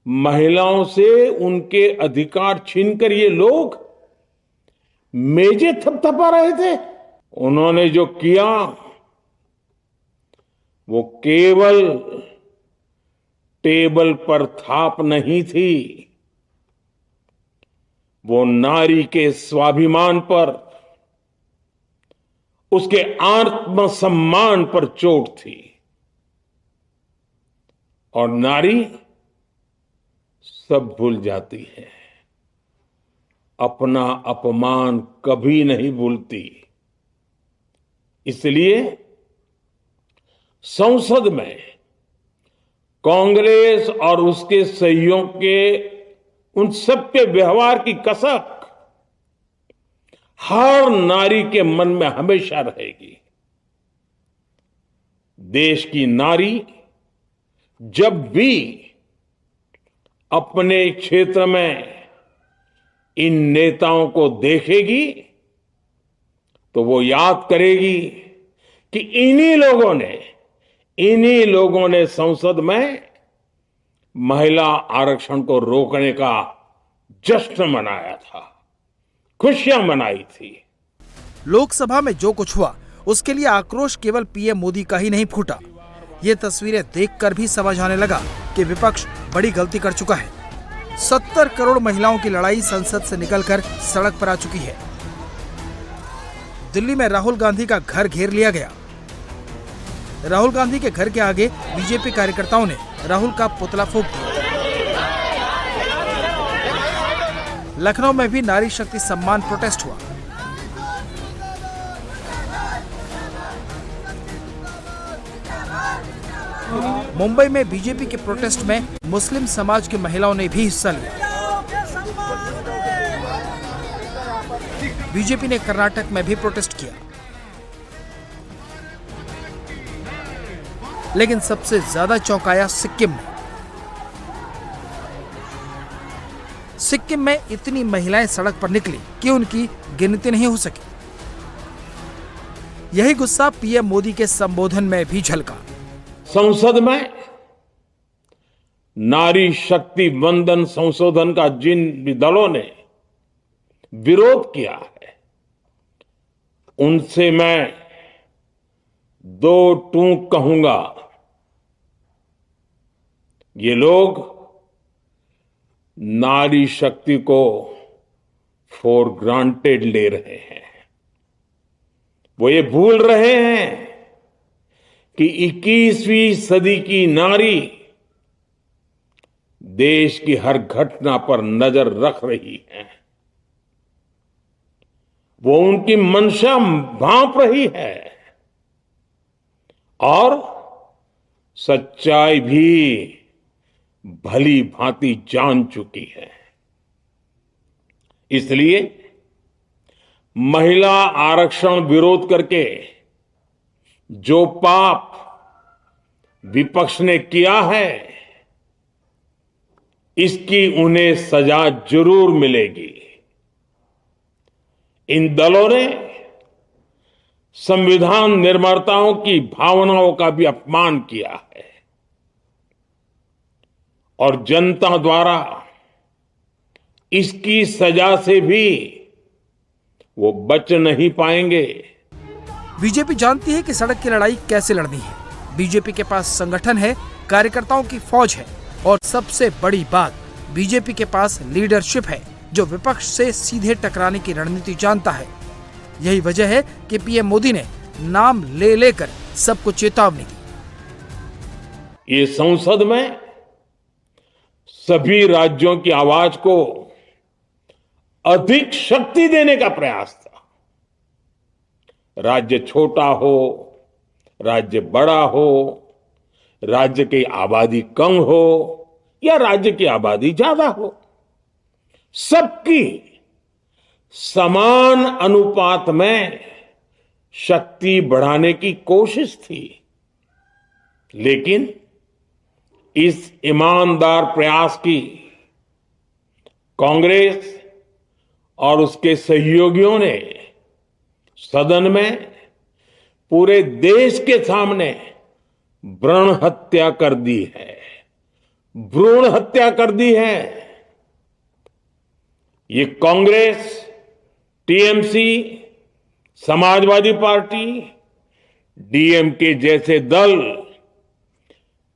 महिलाओं से उनके अधिकार छीनकर ये लोग मेजें थपथपा रहे थे। उन्होंने जो किया वो केवल टेबल पर थाप नहीं थी, वो नारी के स्वाभिमान पर, उसके आत्मसम्मान पर चोट थी। और नारी सब भूल जाती है, अपना अपमान कभी नहीं भूलती। इसलिए संसद में कांग्रेस और उसके सहयोगियों के उन सबके व्यवहार की कसक हर नारी के मन में हमेशा रहेगी। देश की नारी जब भी अपने क्षेत्र में इन नेताओं को देखेगी तो वो याद करेगी कि इन्हीं लोगों ने संसद में महिला आरक्षण को रोकने का जश्न मनाया था, खुशियां मनाई थी। लोकसभा में जो कुछ हुआ उसके लिए आक्रोश केवल पीएम मोदी का ही नहीं फूटा। ये तस्वीरें देखकर भी समझ आने लगा कि विपक्ष बड़ी गलती कर चुका है। 70 करोड़ महिलाओं की लड़ाई संसद से निकलकर सड़क पर आ चुकी है। दिल्ली में राहुल गांधी का घर घेर लिया गया। राहुल गांधी के घर के आगे बीजेपी कार्यकर्ताओं ने राहुल का पुतला फूंक दिया। लखनऊ में भी नारी शक्ति सम्मान प्रोटेस्ट हुआ। मुंबई में बीजेपी के प्रोटेस्ट में मुस्लिम समाज की महिलाओं ने भी हिस्सा लिया। बीजेपी ने कर्नाटक में भी प्रोटेस्ट किया। लेकिन सबसे ज्यादा चौंकाया सिक्किम में। सिक्किम में इतनी महिलाएं सड़क पर निकली कि उनकी गिनती नहीं हो सकी। यही गुस्सा पीएम मोदी के संबोधन में भी झलका। संसद में नारी शक्ति वंदन संशोधन का जिन दलों ने विरोध किया है, उनसे मैं दो टूक कहूंगा। ये लोग नारी शक्ति को फॉर ग्रांटेड ले रहे हैं। वो ये भूल रहे हैं कि 21वीं सदी की नारी देश की हर घटना पर नजर रख रही है। वो उनकी मंशा भांप रही है और सच्चाई भी भली भांति जान चुकी है। इसलिए महिला आरक्षण विरोध करके जो पाप विपक्ष ने किया है, इसकी उन्हें सजा जरूर मिलेगी। इन दलों ने संविधान निर्माताओं की भावनाओं का भी अपमान किया है और जनता द्वारा इसकी सजा से भी वो बच नहीं पाएंगे। बीजेपी जानती है कि सड़क की लड़ाई कैसे लड़नी है। बीजेपी के पास संगठन है, कार्यकर्ताओं की फौज है और सबसे बड़ी बात, बीजेपी के पास लीडरशिप है जो विपक्ष से सीधे टकराने की रणनीति जानता है। यही वजह है कि पीएम मोदी ने नाम ले लेकर सबको चेतावनी दी। ये संसद में सभी राज्यों की आवाज को अधिक शक्ति देने का प्रयास था। राज्य छोटा हो, राज्य बड़ा हो, राज्य की आबादी कम हो या राज्य की आबादी ज्यादा हो, सबकी समान अनुपात में शक्ति बढ़ाने की कोशिश थी। लेकिन इस ईमानदार प्रयास की कांग्रेस और उसके सहयोगियों ने सदन में पूरे देश के सामने भ्रूण हत्या कर दी है। भ्रूण हत्या कर दी है। ये Congress, TMC, Samajwadi party, DMK जैसे दल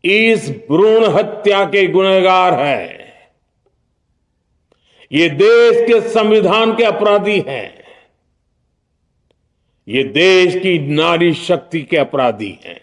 इस भ्रूण हत्या के गुनहगार हैं। ये देश के संविधान के अपराधी हैं। ये देश की नारी शक्ति के अपराधी हैं।